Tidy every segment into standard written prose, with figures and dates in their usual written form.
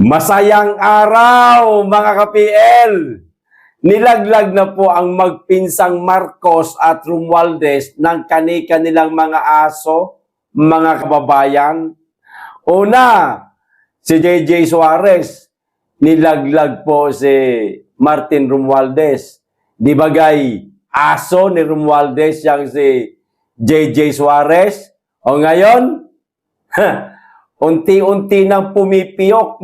Masayang araw mga ka-PL! Nilaglag na po ang magpinsang Marcos at Romualdez ng kani-kanilang mga aso, mga kababayan. Una, si JJ Suarez, nilaglag po si Martin Romualdez. Di bagay aso ni Romualdez yang si JJ Suarez? O ngayon, unti-unti nang pumipiyok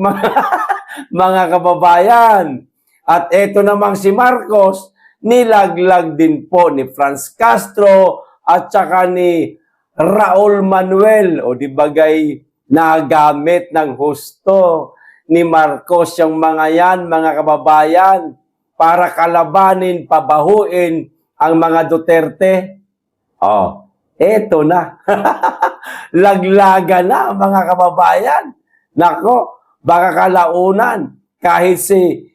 mga kababayan. At eto namang si Marcos, nilaglag din po ni Franz Castro at saka ni Raul Manuel. O di bagay nagamit ng husto ni Marcos yung mga yan, mga kababayan, para kalabanin, pabahuin ang mga Duterte. Oh, eto na. Laglaga na, mga kababayan. Nako, baka kalaunan kahit si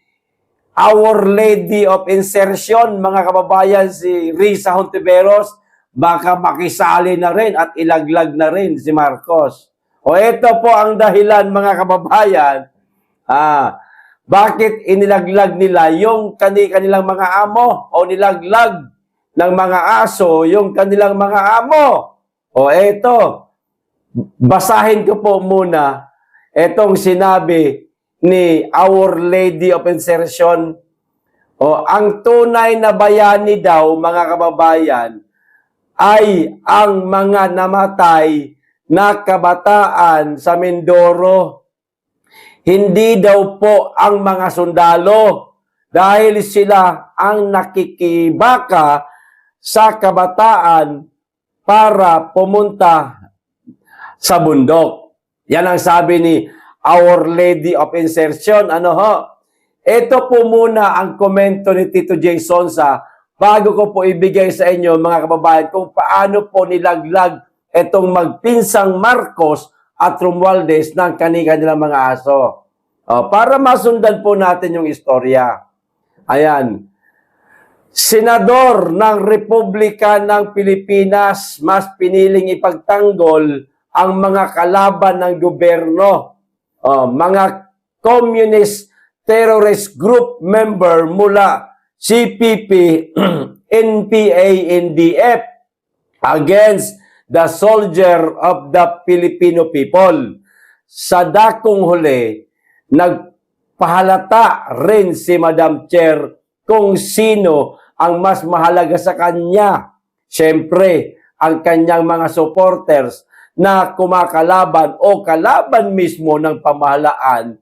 Our Lady of Insertion, mga kababayan, si Risa Hontiveros, baka makisali na rin at ilaglag na rin si Marcos. O ito po ang dahilan, mga kababayan, bakit inilaglag nila yung kanilang mga amo o nilaglag ng mga aso yung kanilang mga amo. O eto, basahin ko po muna etong sinabi ni Our Lady of Insertion. O ang tunay na bayani daw, mga kababayan, ay ang mga namatay na kabataan sa Mindoro. Hindi daw po ang mga sundalo dahil sila ang nakikibaka sa kabataan para pumunta sa bundok. Yan ang sabi ni Our Lady of Insertion. Ano ho? Ito po muna ang komento ni Tito J. Sonsa bago ko po ibigay sa inyo, mga kababayan, kung paano po nilaglag itong magpinsang Marcos at Romualdez ng kanilang mga aso. Para masundan po natin yung istorya. Ayan. Senador ng Republika ng Pilipinas mas piniling ipagtanggol ang mga kalaban ng gobyerno. Mga communist terrorist group member mula CPP, NPA, NDF against the soldier of the Filipino people. Sa dakong huli, nagpahalata rin si Madam Chair kung sino ang mas mahalaga sa kanya. Siyempre, ang kanyang mga supporters na kumakalaban o kalaban mismo ng pamahalaan,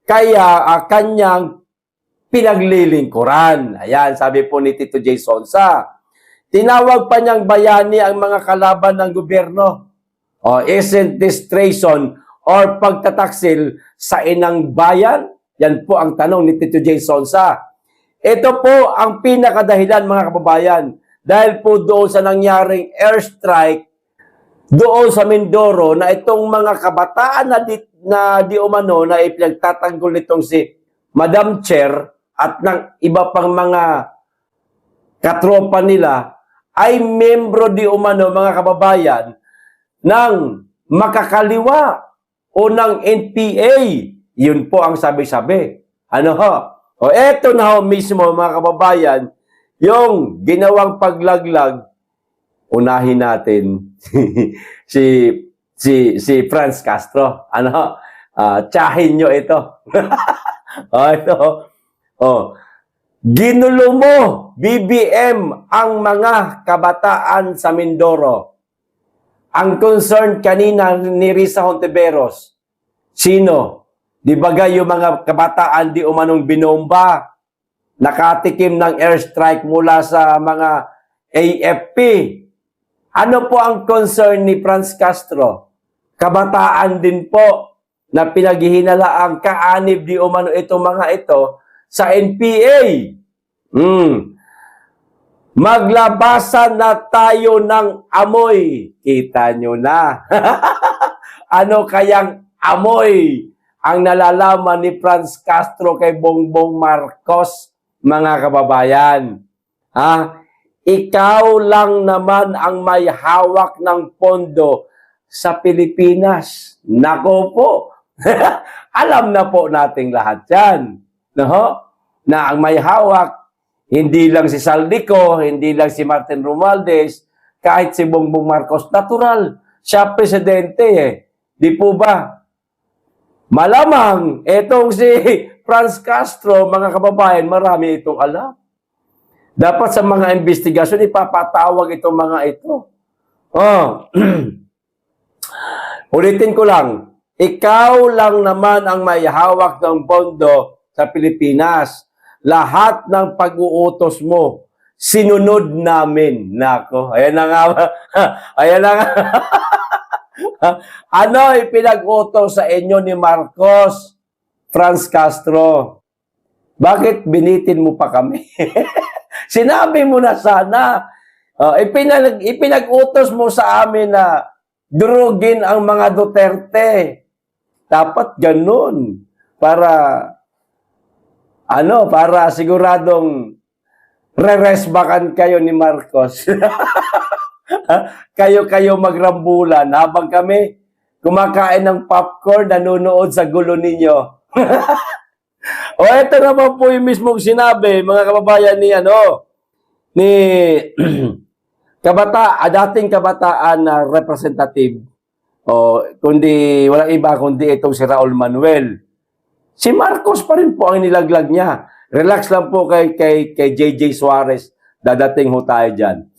kaya kanyang pinaglilingkuran. Ayan, sabi po ni Tito J. Sonsa. Tinawag pa niyang bayani ang mga kalaban ng gobyerno. Isn't this treason or pagtataksil sa inang bayan? Yan po ang tanong ni Tito J. Sonsa. Ito po ang pinakadahilan, mga kababayan, dahil po doon sa nangyaring airstrike doon sa Mindoro na itong mga kabataan na di umano na ipinagtatanggol nitong si Madam Chair at ng iba pang mga katropa nila ay membro di umano, mga kababayan, ng makakaliwa o ng NPA. Yun po ang sabi-sabi. Ano ho? O eto na ho mismo, mga kababayan, yung ginawang paglaglag. Unahin natin si Franz Castro. Ano? Tsahin nyo ito. Ito. Ginulo mo, BBM, ang mga kabataan sa Mindoro. Ang concern kanina ni Risa Hontiveros, sino? Di bagay yung mga kabataan di umanong binomba, nakatikim ng airstrike mula sa mga AFP. Ano po ang concern ni Franz Castro? Kabataan din po na pinaghihinala ang kaanib di umano itong mga ito sa NPA. Maglabasan na tayo ng amoy. Kita nyo na. Ano kayang amoy ang nalalaman ni Franz Castro kay Bongbong Marcos, mga kababayan? Ikaw lang naman ang may hawak ng pondo sa Pilipinas. Nako po, Alam na po nating lahat yan. No? Na ang may hawak, hindi lang si Saldico, hindi lang si Martin Romualdez, kahit si Bongbong Marcos, natural. Siya presidente eh. Di po ba? Malamang, etong si Franz Castro, mga kababayan, marami itong alam. Dapat sa mga investigasyon, ipapatawag itong mga ito. Oh. Ulitin ko lang, ikaw lang naman ang may hawak ng pondo sa Pilipinas. Lahat ng pag-uutos mo, sinunod namin. Nako, ayan na nga. Ayan na nga. Ano ipinag-utos sa inyo ni Marcos, Franz Castro? Bakit binitin mo pa kami? Sinabi mo na sana. Ipinag-utos mo sa amin na durugin ang mga Duterte. Dapat ganun. Para siguradong re-resbakan kayo ni Marcos. Kayo magrambulan habang kami kumakain ng popcorn, nanonood sa gulo ninyo. O eto naman po yung mismong sinabi, mga kababayan ni dating kabataan na representative, walang iba kundi itong si Raul Manuel. Si Marcos pa rin po ang nilaglag niya. Relax lang po kay JJ Suarez. Dadating ho tayo dyan.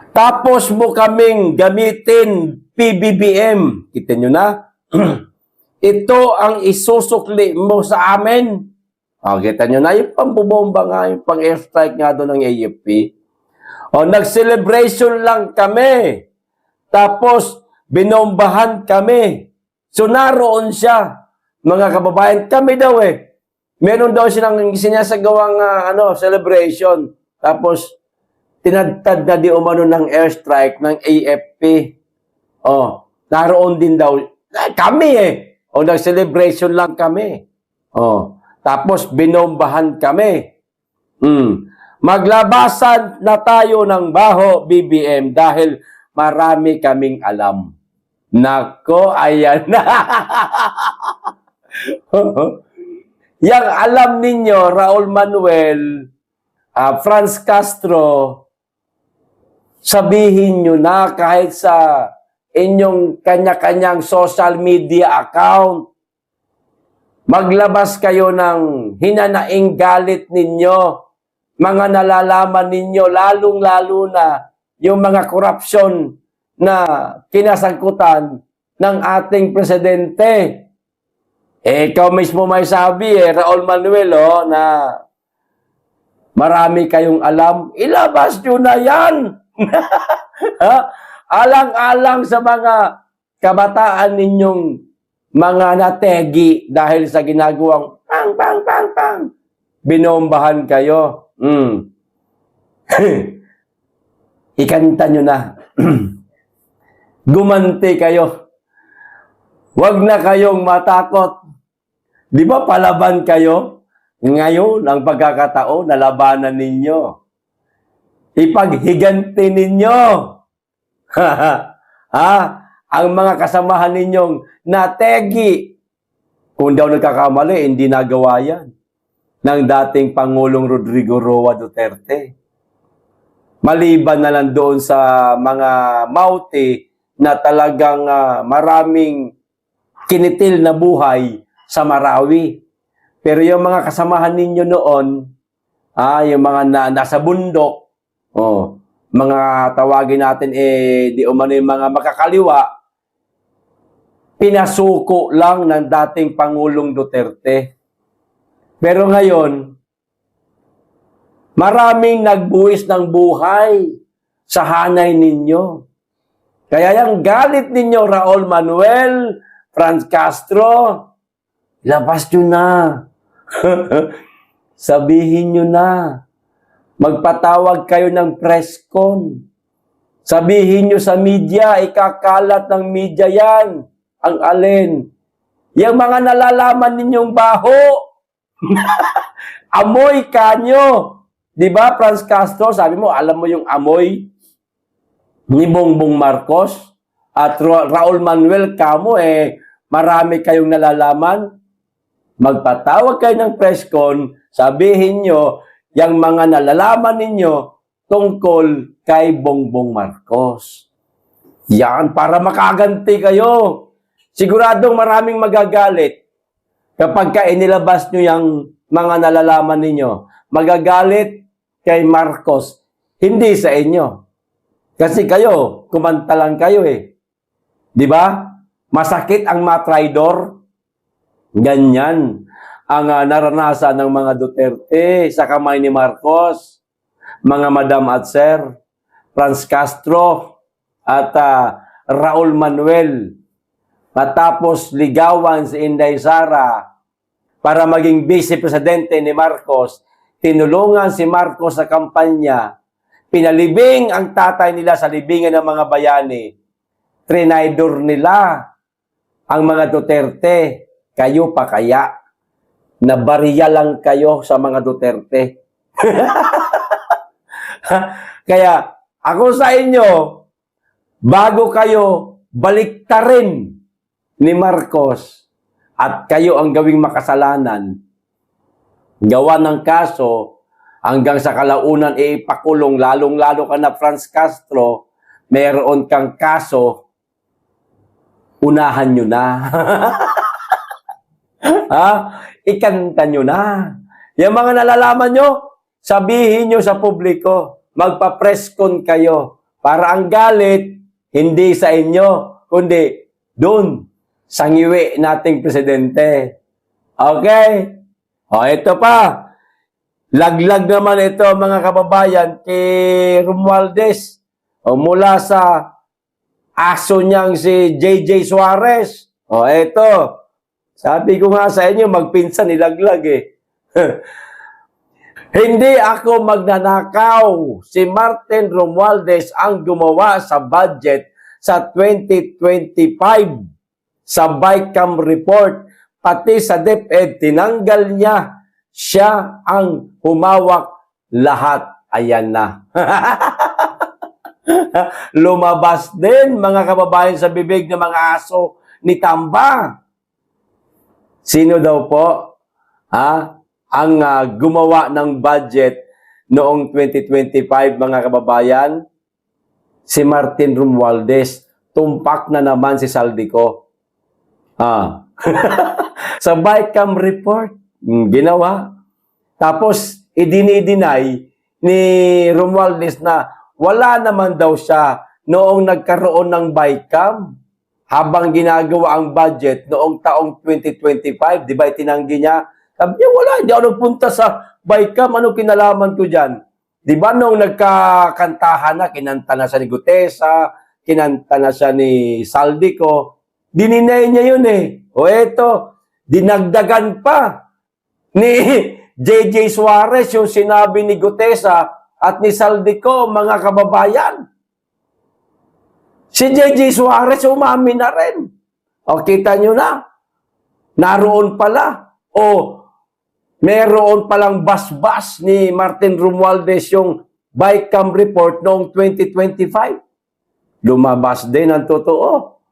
Tapos mo kaming gamitin PBBM. Kita nyo na? Ito ang isusukli mo sa amin. Kita nyo na? Yung pambubomba nga, yung pang-airstrike nga doon ng AFP. Nag-celebration lang kami. Tapos, binombahan kami. So, naroon siya. Mga kababayan, kami daw meron daw silang sinasagawang celebration. Tapos, tinadtad na di umano ng airstrike ng AFP. Naroon din daw. Kami nag-celebration lang kami. Tapos, binombahan kami. Maglabasan na tayo ng baho, BBM, dahil marami kaming alam. Nako, ayan na. Yang alam ninyo, Raul Manuel, Franz Castro, sabihin nyo na kahit sa inyong kanya-kanyang social media account. Maglabas kayo ng hinanaing galit ninyo, mga nalalaman ninyo, lalong-lalo na yung mga korupsyon na kinasangkutan ng ating presidente. Ikaw mismo may sabi, Raul Manuel, na marami kayong alam. Ilabas nyo na yan! Alang-alang sa mga kabataan ninyong mga nategi dahil sa ginagawang pang. Binombahan kayo. Ikanta nyo na. Gumanti kayo. Huwag na kayong matakot. Di ba palaban kayo? Ngayon, ang pagkakataon, nalabanan ninyo. Ipaghiganti ninyo. Ang mga kasamahan ninyong nategi. Kung daw nagkakamali, hindi nagawa yan ng dating Pangulong Rodrigo Roa Duterte. Maliban na lang doon sa mga mauti na talagang maraming kinitil na buhay sa Marawi. Pero yung mga kasamahan ninyo noon, yung mga nasa bundok, mga tawagin natin, di umano yung mga makakaliwa, pinasuko lang ng dating Pangulong Duterte. Pero ngayon, maraming nagbuwis ng buhay sa hanay ninyo. Kaya yung galit ninyo, Raul Manuel, Franz Castro, labas nyo na. Sabihin nyo na. Magpatawag kayo ng press con. Sabihin nyo sa media, ikakalat ng media yan. Ang alin. Yung mga nalalaman ninyong baho. Amoy kanyo. Diba, Franz Castro, sabi mo, alam mo yung amoy ni Bongbong Marcos? At Raul Manuel, kamo marami kayong nalalaman, magpatawag kayo ng press con, sabihin nyo, yung mga nalalaman ninyo tungkol kay Bongbong Marcos. Yan, para makaganti kayo. Siguradong maraming magagalit kapag inilabas nyo yung mga nalalaman ninyo. Magagalit kay Marcos, hindi sa inyo. Kasi kayo, kumanta lang kayo eh. Di ba? Masakit ang matraidor. Ganyan ang naranasan ng mga Duterte sa kamay ni Marcos, mga Madam at Sir, Franz Castro, at Raul Manuel. Matapos ligawan si Inday Sara para maging vice-presidente ni Marcos, tinulungan si Marcos sa kampanya, pinalibing ang tatay nila sa libingan ng mga bayani, trinaydor nila ang mga Duterte. Kayo pa kaya? Nabariya lang kayo sa mga Duterte. Kaya ako sa inyo, bago kayo baliktarin ni Marcos at kayo ang gawing makasalanan, gawa ng kaso hanggang sa kalaunan ipakulong, lalong-lalo ka na Franz Castro, meron kang kaso, unahan nyo na. Ha? Ikanta nyo na. Yung mga nalalaman nyo, sabihin nyo sa publiko, magpa-press con kayo para ang galit hindi sa inyo, kundi doon sa ngiwi nating presidente. Okay? O, ito pa. Laglag naman ito, mga kababayan, kay Romualdez. O, mula sa aso niyang si JJ Suarez. O, ito. Sabi ko nga sa inyo, magpinsan nilaglag eh. Hindi ako magnanakaw. Si Martin Romualdez ang gumawa sa budget sa 2025 sa BICAM report. Pati sa DepEd, tinanggal niya. Siya ang humawak lahat. Ayan na. Lumabas din, mga kababayan, sa bibig ng mga aso ni Tamba. Sino daw po? Ang gumawa ng budget noong 2025, mga kababayan? Si Martin Romualdez. Tumpak na naman si Saldico. Sa BICAM report, ginawa. Tapos, idini-deny ni Romualdez na wala naman daw siya noong nagkaroon ng BICAM. Habang ginagawa ang budget noong taong 2025, di ba itinanggi niya? Sabi niya, wala, hindi ako nagpunta sa BICAM, ano kinalaman ko dyan? Di ba noong nagkakantahan na, kinanta na siya ni Gutesa, kinanta na siya ni Saldico, dininay niya yun eh. O eto, dinagdagan pa ni JJ Suarez yung sinabi ni Gutesa at ni Saldico, mga kababayan. Si JJ Suarez umami na rin. O, kita nyo na. Naroon pala. O, meron palang basbas ni Martin Romualdez yung BICAM report noong 2025. Lumabas din ang totoo.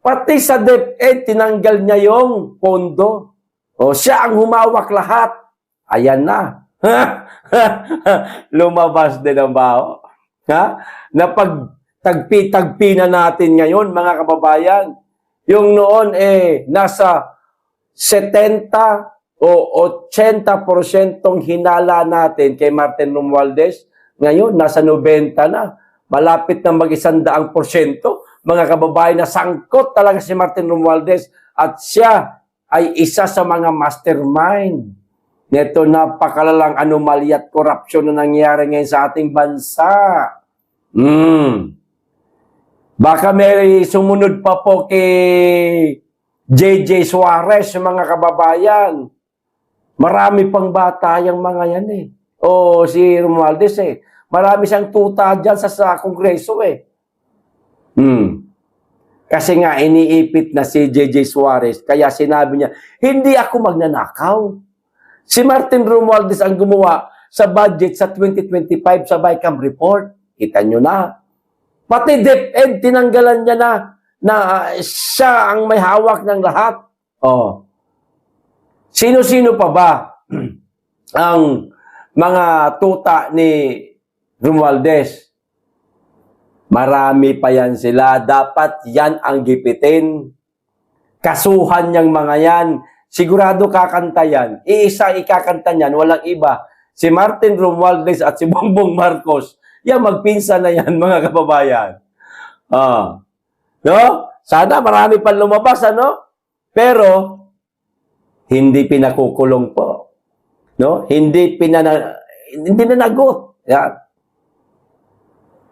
Pati sa DepEd, tinanggal niya yung pondo. O, siya ang humawak lahat. Ayan na. Lumabas din ang baho. Tagpi-tagpi na natin ngayon, mga kababayan. Yung noon nasa 70 o 80% hinala natin kay Martin Romualdez. Ngayon, nasa 90 na. Malapit na mag-100%. Mga kababayan, na sangkot talaga si Martin Romualdez. At siya ay isa sa mga mastermind nito napakalalang anomalya at korupsyon na nangyayari ngayon sa ating bansa. Baka may sumunod pa po kay JJ Suarez, mga kababayan. Marami pang bata yung mga yan eh. O si Romualdez eh. Marami siyang tuta dyan sa Kongreso eh. Kasi nga iniipit na si JJ Suarez. Kaya sinabi niya, hindi ako magnanakaw. Si Martin Romualdez ang gumawa sa budget sa 2025 sa BICAM report. Kita nyo na. Pati DepEd, tinanggalan niya na na siya ang may hawak ng lahat. Oh. Sino-sino pa ba ang mga tuta ni Romualdez? Marami pa yan sila. Dapat yan ang gipitin. Kasuhan niyang mga yan. Sigurado kakanta yan. Iisa ikakanta niyan, walang iba. Si Martin Romualdez at si Bongbong Marcos. Yan, magpinsan na yan, mga kababayan. No? Sana marami pang lumabas, ano? Pero, hindi pinakukulong po. No? Hindi nanagot. Yan.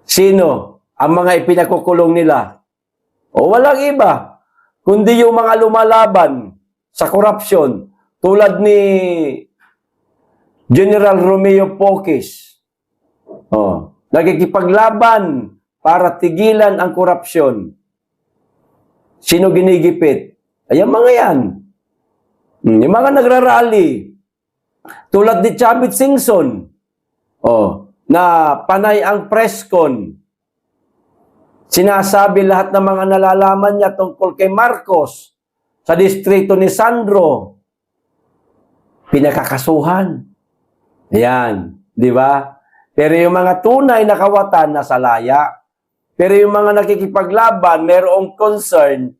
Sino ang mga ipinakukulong nila? O walang iba, kundi yung mga lumalaban sa korupsyon, tulad ni General Romeo Pocis. Nagkikipaglaban para tigilan ang korupsyon. Sino ginigipit? Ay, ang mga yan. Yung mga nagrarally, tulad ni Chavit Singson, na panay ang presscon. Sinasabi lahat ng mga nalalaman niya tungkol kay Marcos sa distrito ni Sandro. Pinakakasuhan. Ayan, di ba? Pero yung mga tunay na kawatan nasa laya. Pero yung mga nakikipaglaban, mayroong concern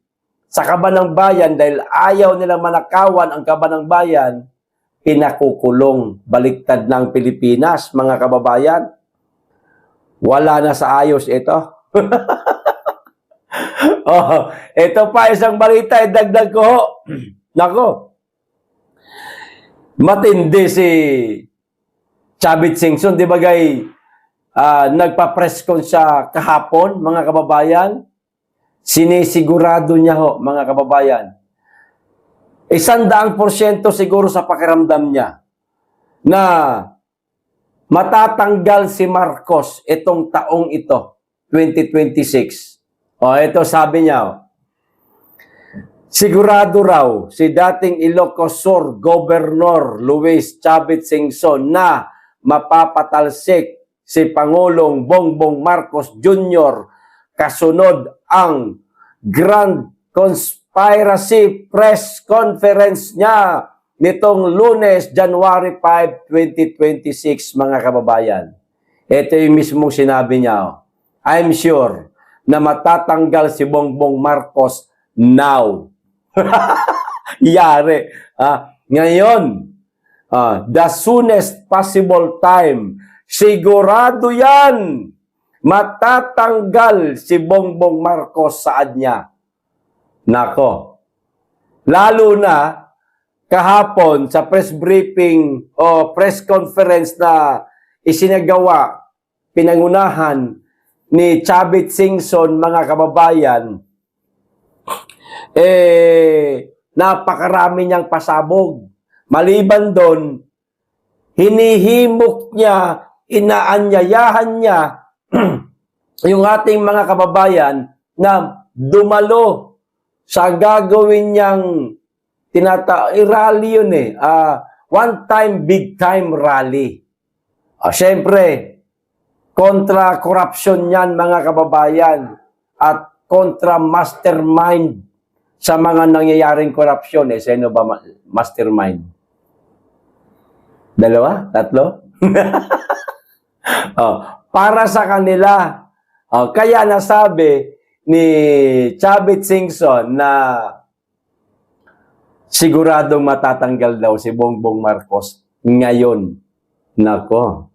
sa kaban ng bayan dahil ayaw nilang manakawan ang kaban ng bayan, pinakukulong. Baliktad ng Pilipinas, mga kababayan. Wala na sa ayos ito. Ito pa isang balita, dagdag ko. Nako. Matindi si Chavit Singson, di ba gay, nagpa-press con siya kahapon, mga kababayan. Sinisigurado niya ho, mga kababayan. 100% siguro sa pakiramdam niya na matatanggal si Marcos itong taong ito, 2026. Ito sabi niya, sigurado raw si dating Ilocos Sur Governor Luis Chavit Singson na mapapatalsik si Pangulong Bongbong Marcos Jr. kasunod ang Grand Conspiracy Press Conference niya nitong Lunes, January 5, 2026, mga kababayan. Ito yung mismong sinabi niya. I'm sure na matatanggal si Bongbong Marcos now. Yari. Ngayon, the soonest possible time, sigurado yan, matatanggal si Bongbong Marcos sa niya. Nako. Lalo na, kahapon sa press briefing o press conference na isinagawa, pinangunahan ni Chavit Singson, mga kababayan, napakarami niyang pasabog. Maliban doon, hinihimok niya, inaanyayahan niya yung ating mga kababayan na dumalo sa gagawin niyang rally yun one time, big time rally. Siyempre, kontra corruption yan, mga kababayan, at kontra mastermind sa mga nangyayaring korupsyon. Sino ba mastermind? Dalawa? Tatlo? Para sa kanila. Kaya nasabi ni Chavit Singson na siguradong matatanggal daw si Bongbong Marcos ngayon. Nako.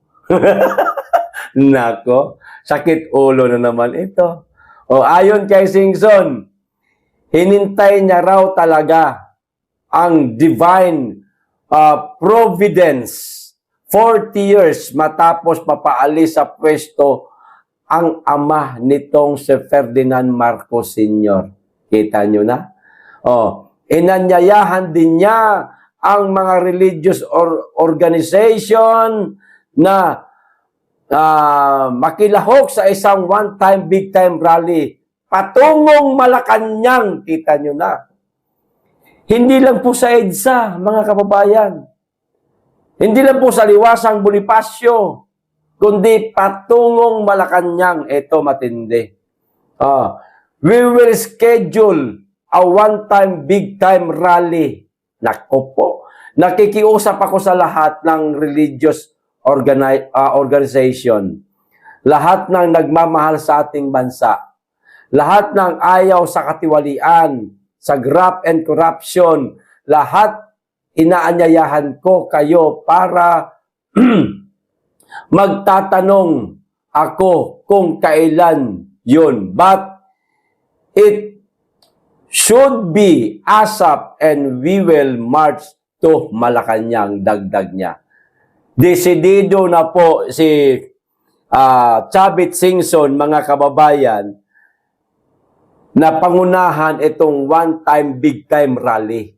Nako. Sakit ulo na naman ito. Ayon kay Singson, hinintay niya raw talaga ang divine providence 40 years matapos papaalis sa pwesto ang ama nitong si Ferdinand Marcos Sr. Kita nyo na? Inanyayahan din niya ang mga religious organization na makilahok sa isang one-time, big-time rally patungong Malacanang. Kita nyo na. Hindi lang po sa EDSA, mga kababayan. Hindi lang po sa Liwasang Bonifacio, kundi patungong Malacanang. Ito matindi. We will schedule a one-time, big-time rally. Nako po. Nakikiusap ako sa lahat ng religious organization. Lahat ng nagmamahal sa ating bansa. Lahat ng ayaw sa katiwalian, sa graft and corruption. Lahat inaanyayahan ko kayo para magtatanong ako kung kailan yun. But it should be ASAP and we will march to Malacanang, dagdag niya. Desidido na po si Chavit Singson, mga kababayan, na pangunahan itong one-time, big-time rally.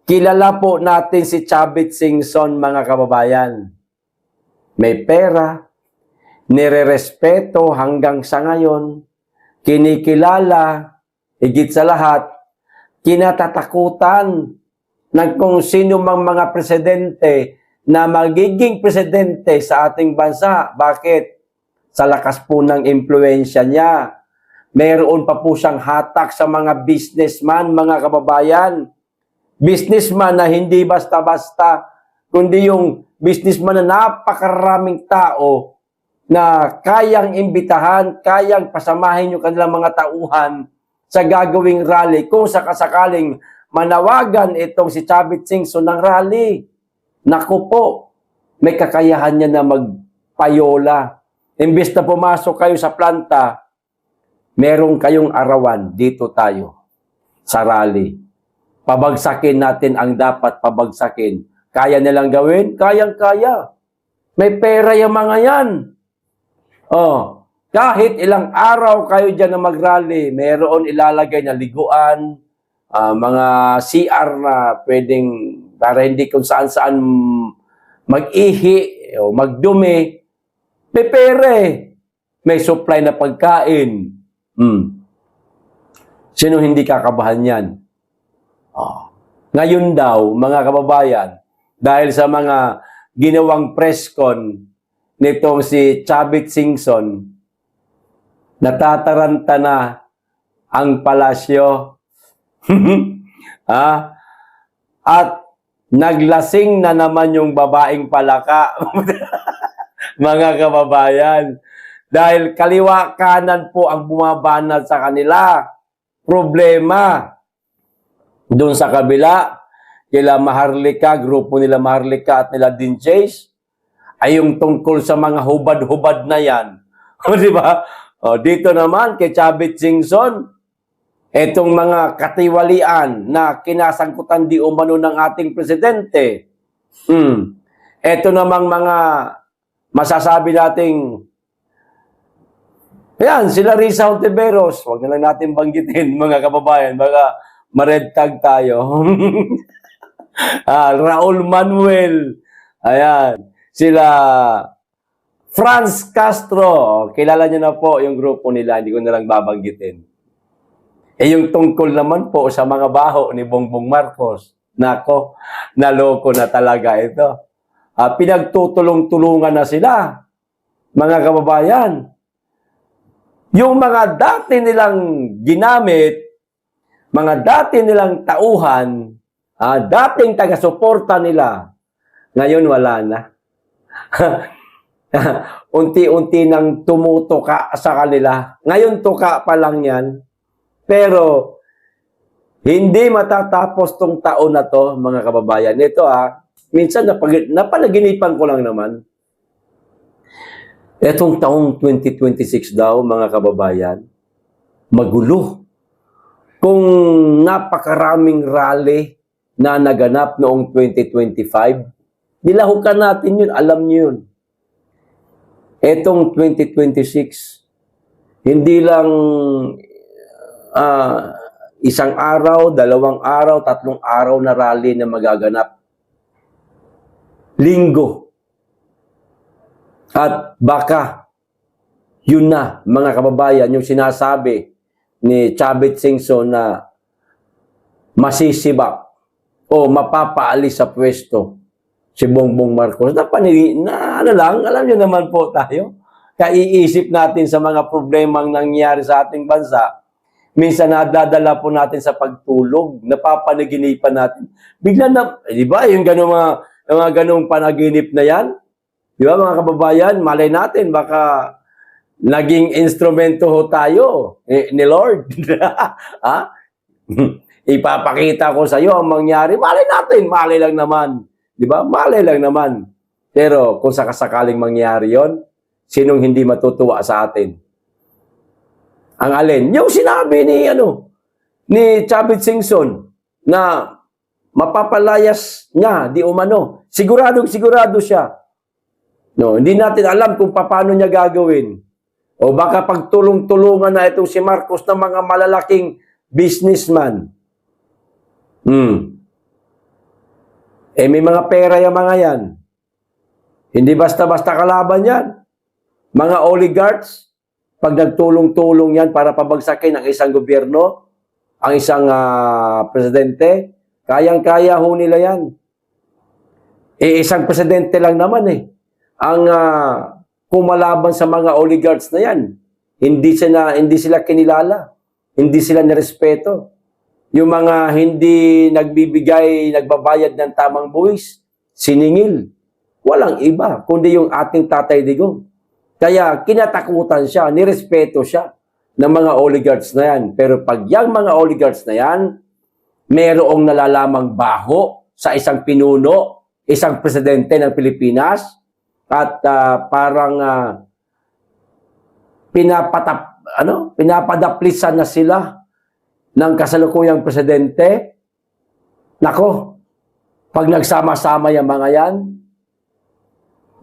Kilala po natin si Chavit Singson, mga kababayan. May pera, nirerespeto hanggang sa ngayon, kinikilala, higit sa lahat, kinatatakutan ng kung sino mang mga presidente na magiging presidente sa ating bansa. Bakit? Sa lakas po ng impluensya niya. Mayroon pa po siyang hatak sa mga businessman, mga kababayan. Businessman na hindi basta-basta, kundi yung businessman na napakaraming tao na kayang imbitahan, kayang pasamahin yung kanilang mga tauhan sa gagawing rally kung sakasakaling manawagan itong si Chavit Singson ng rally. Naku po, may kakayahan niya na magpayola. Imbes na pumasok kayo sa planta, meron kayong arawan, dito tayo sa rally. Pabagsakin natin ang dapat pabagsakin. Kaya nilang gawin? Kayang-kaya. May pera yung mga yan. Oh, kahit ilang araw kayo dyan na mag-rally, meron ilalagay na liguan, mga CR na pwedeng para hindi kung saan-saan mag-ihi o magdumi. May pera eh. May supply na pagkain. Sino hindi kakabahan yan? Ngayon daw, mga kababayan, dahil sa mga ginawang press con nitong si Chavit Singson, natataranta na ang palasyo. At naglasing na naman yung babaeng palaka. Mga kababayan, dahil kaliwa kanan po ang bumabanat sa kanila. Problema. Doon sa kabila, kila Maharlika, grupo nila Maharlika at nila Dean Chase, ay yung tungkol sa mga hubad-hubad na yan. O, di ba? O, dito naman, kay Chavit Singson, etong mga katiwalian na kinasangkutan di umano ng ating presidente. Eto namang mga masasabi nating, ayan, sila Risa Hontiveros, huwag na lang natin banggitin, mga kababayan, baka ma-red tag tayo. Raul Manuel, ayan, sila Franz Castro, kilala niyo na po yung grupo nila, hindi ko na lang babanggitin. Yung tungkol naman po sa mga baho ni Bongbong Marcos, nako, naloko na talaga ito. Pinagtutulong-tulungan na sila, mga kababayan. Yung mga dati nilang ginamit, mga dati nilang tauhan, dating taga-suporta nila, ngayon wala na. Unti-unti nang tumutuka sa kanila. Ngayon tuka pa lang yan. Pero, hindi matatapos tong taon na to, mga kababayan. Ito minsan napanaginipan ko lang naman. Etong taong 2026 daw, mga kababayan, magulo. Kung napakaraming rally na naganap noong 2025, nilahukan natin yun, alam nyo yun. Etong 2026, hindi lang isang araw, 2 araw, 3 araw na rally na magaganap. Linggo. At baka, yun na, mga kababayan, yung sinasabi ni Chavit Singson na masisibak o mapapaalis sa pwesto si Bongbong Marcos. Alam nyo naman po tayo, kaiisip natin sa mga problemang nangyari sa ating bansa, minsan nadadala po natin sa pagtulog, napapanaginipan natin. Bigla na, di ba, yung mga ganong panaginip na yan, di ba mga kababayan, malay natin, baka naging instrumento ho tayo ni Lord. Ha? Ipapakita ko sa iyo ang mangyari. Malay natin, malay lang naman. Di ba? Malay lang naman. Pero kung sakasakaling mangyari yon, sinong hindi matutuwa sa atin? Ang alin? Yung sinabi ni Chavit Singson na mapapalayas niya, di umano. Siguradong sigurado siya. No, hindi natin alam kung paano niya gagawin. O baka pagtulong-tulungan na itong si Marcos ng mga malalaking businessman. May mga pera yung mga yan. Hindi basta-basta kalaban yan. Mga oligarchs, pag nagtulong-tulong yan para pabagsakin ang isang gobyerno, ang isang presidente, kayang-kaya ho nila yan. Isang presidente lang naman ang kumalaban sa mga oligarchs na yan. Hindi sila kinilala. Hindi sila nirespeto. Yung mga hindi nagbabayad ng tamang buwis, siningil. Walang iba, kundi yung ating Tatay Digong. Kaya kinatakutan siya, nirespeto siya ng mga oligarchs na yan. Pero pag yung mga oligarchs na yan, mayroong nalalamang baho sa isang pinuno, isang presidente ng Pilipinas, at parang pinapadaplisan na sila ng kasalukuyang presidente. Nako, pag nagsama-sama yung mga yan,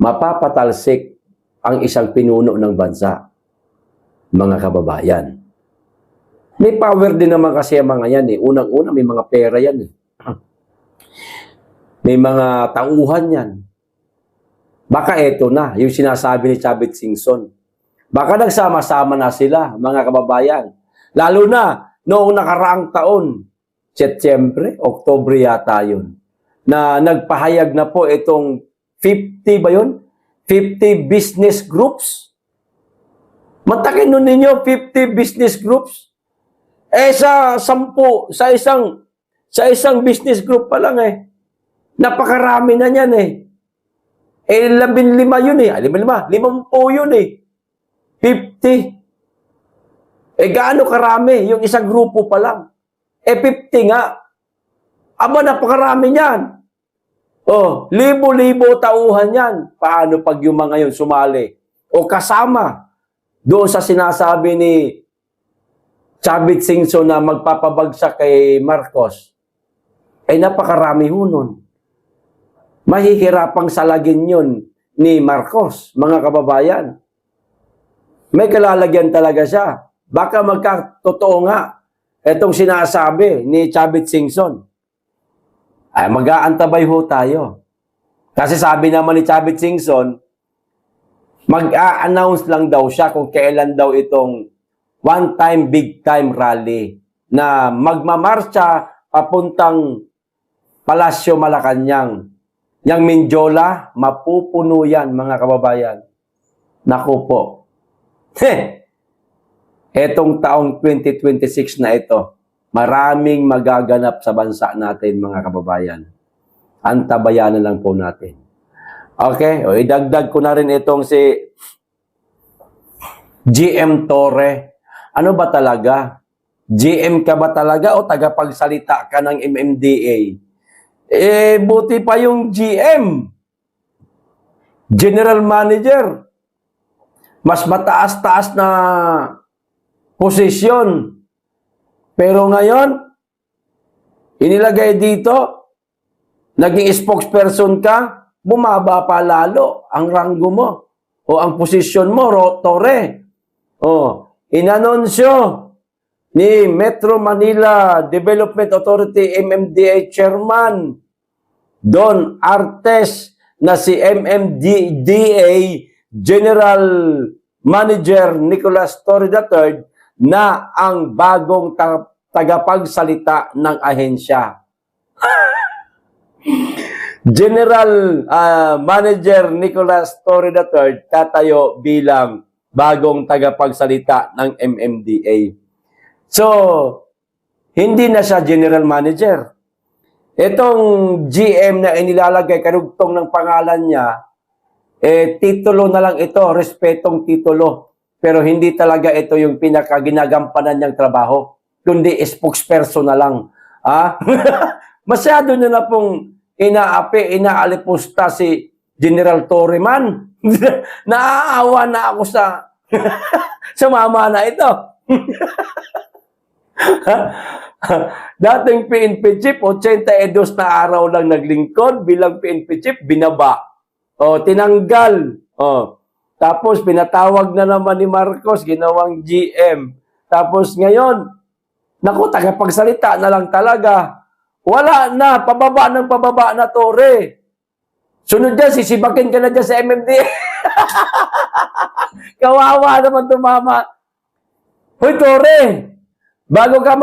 mapapatalsik ang isang pinuno ng bansa, mga kababayan. May power din naman kasi ang mga yan Unang-una, may mga pera yan May mga tauhan yan. Baka eto na, yung sinasabi ni Chavit Singson. Baka nagsama-sama na sila, mga kababayan. Lalo na, noong nakaraang taon, Setyembre, Oktubre yata yun, na nagpahayag na po itong 50 ba yun? 50 business groups. Matakin nun ninyo, 50 business groups. Sa isang business group pa lang napakarami na niyan 15 yun 50 yun 50. Gaano karami yung isang grupo pa lang? 50 nga. Aba, napakarami niyan. Libo-libo tauhan yan. Paano pag yung mga yun sumali? O kasama doon sa sinasabi ni Chavit Singson na magpapabagsak kay Marcos. Napakarami ho nun. Mahihirapang salagin yun ni Marcos, mga kababayan. May kalalagyan talaga siya. Baka magkatotoo nga itong sinasabi ni Chavit Singson. Mag-aantabay ho tayo. Kasi sabi naman ni Chavit Singson, mag-a-announce lang daw siya kung kailan daw itong one-time, big-time rally na magmamarsya papuntang Palasyo Malacanang. Yang Mindiola, mapupuno yan, mga kababayan. Naku po. Etong taong 2026 na ito, maraming magaganap sa bansa natin, mga kababayan. Antabayanan lang po natin. Okay? Idagdag ko na rin itong si GM Torre. Ano ba talaga? GM ka ba talaga o tagapagsalita ka ng MMDA? Buti pa yung GM. General Manager. Mas mataas-taas na posisyon. Pero ngayon, inilagay dito, naging spokesperson ka, bumaba pa lalo ang ranggo mo o ang posisyon mo, Torre. Inanunsyo ni Metro Manila Development Authority MMDA Chairman Don Artes na si MMDA General Manager Nicolas Torre III na ang bagong tagapagsalita ng ahensya. General Manager Nicolas Torre III tatayo bilang bagong tagapagsalita ng MMDA. So, hindi na siya general manager. Itong GM na inilalagay, karugtong ng pangalan niya, titulo na lang ito, respetong titulo. Pero hindi talaga ito yung pinakaginagampanan niyang trabaho, kundi spokesperson na lang. Masyado na pong inaalipusta si General Torreman. Naaawa na ako sa mama na ito. Dating PNP chief, 82 na araw lang naglingkod bilang PNP chief, binaba. Tinanggal. Tapos pinatawag na naman ni Marcos, ginawang GM. Tapos ngayon, naku, tagapagsalita na lang talaga. Wala na, pababa na, Tore. Sunod dyan, sisibakin ka na dyan sa MMDA. Kawawa naman tumama. Hoy, Tore, bago ka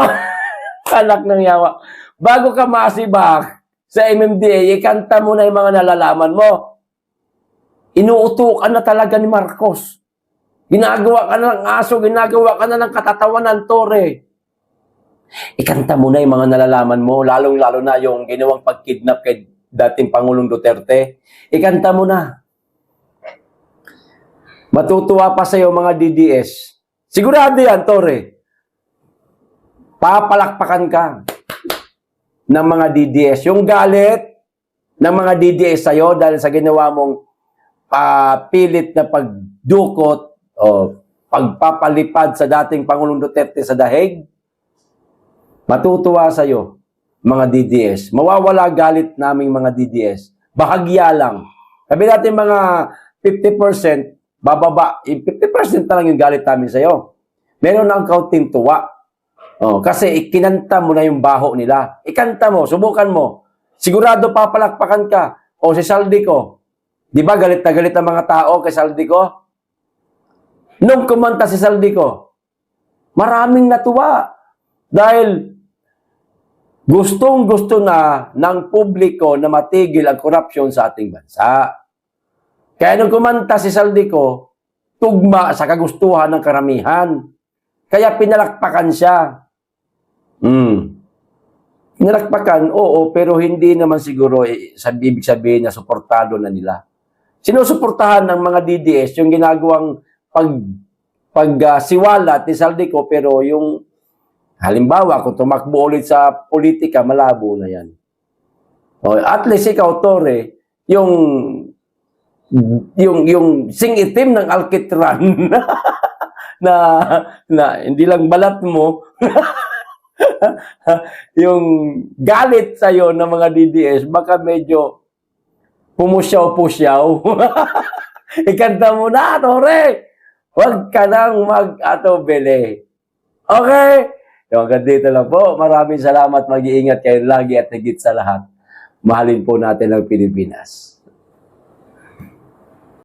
anak ng yawa, bago ka masibak sa MMDA, ikanta mo na yung mga nalalaman mo. Inuutukan na talaga ni Marcos. Ginagawa ka na ng aso, ginagawa ka na ng katatawanan, Tore. Ikanta mo na yung mga nalalaman mo, lalong-lalo na yung ginawang pagkidnap kay dating Pangulong Duterte. Ikanta mo na. Matutuwa pa sa'yo mga DDS. Sigurado yan, Tore. Papalakpakan ka ng mga DDS. Yung galit ng mga DDS sa'yo dahil sa ginawa mong pilit na pagdukot o pagpapalipad sa dating Pangulong Duterte sa dahig, matutuwa sa'yo, mga DDS. Mawawala galit naming mga DDS. Bahagya lang. Sabi natin mga 50%, bababa. 50% na lang yung galit namin sa'yo. Meron na ang kaunting tuwa. Kasi ikinanta mo na yung baho nila. Ikanta mo, subukan mo. Sigurado papalakpakan ka. O si Saldico. Di ba galit na galit ang mga tao kay Saldico? Nung kumanta si Saldico, maraming natuwa. Dahil gustong-gusto na ng publiko na matigil ang korupsyon sa ating bansa. Kaya nung kumanta si Saldico, tugma sa kagustuhan ng karamihan. Kaya pinalakpakan siya. Pinalakpakan, oo, pero hindi naman siguro ibig sabihin na suportado na nila. Sinusuportahan ng mga DDS yung ginagawang pagsiwalat ni Saldico, pero yung halimbawa, kung tumakbo ulit sa politika, malabo na yan. At least ikaw, Tore, yung sing-itim ng alkitran na hindi lang balat mo, yung galit sa'yo ng mga DDS, baka medyo pumusyaw-pusyaw. Ikanta mo na, Tore! Huwag ka nang mag-atobele. Okay? Yung hanggang dito lang po. Maraming salamat. Mag-iingat kayo lagi at higit sa lahat. Mahalin po natin ang Pilipinas.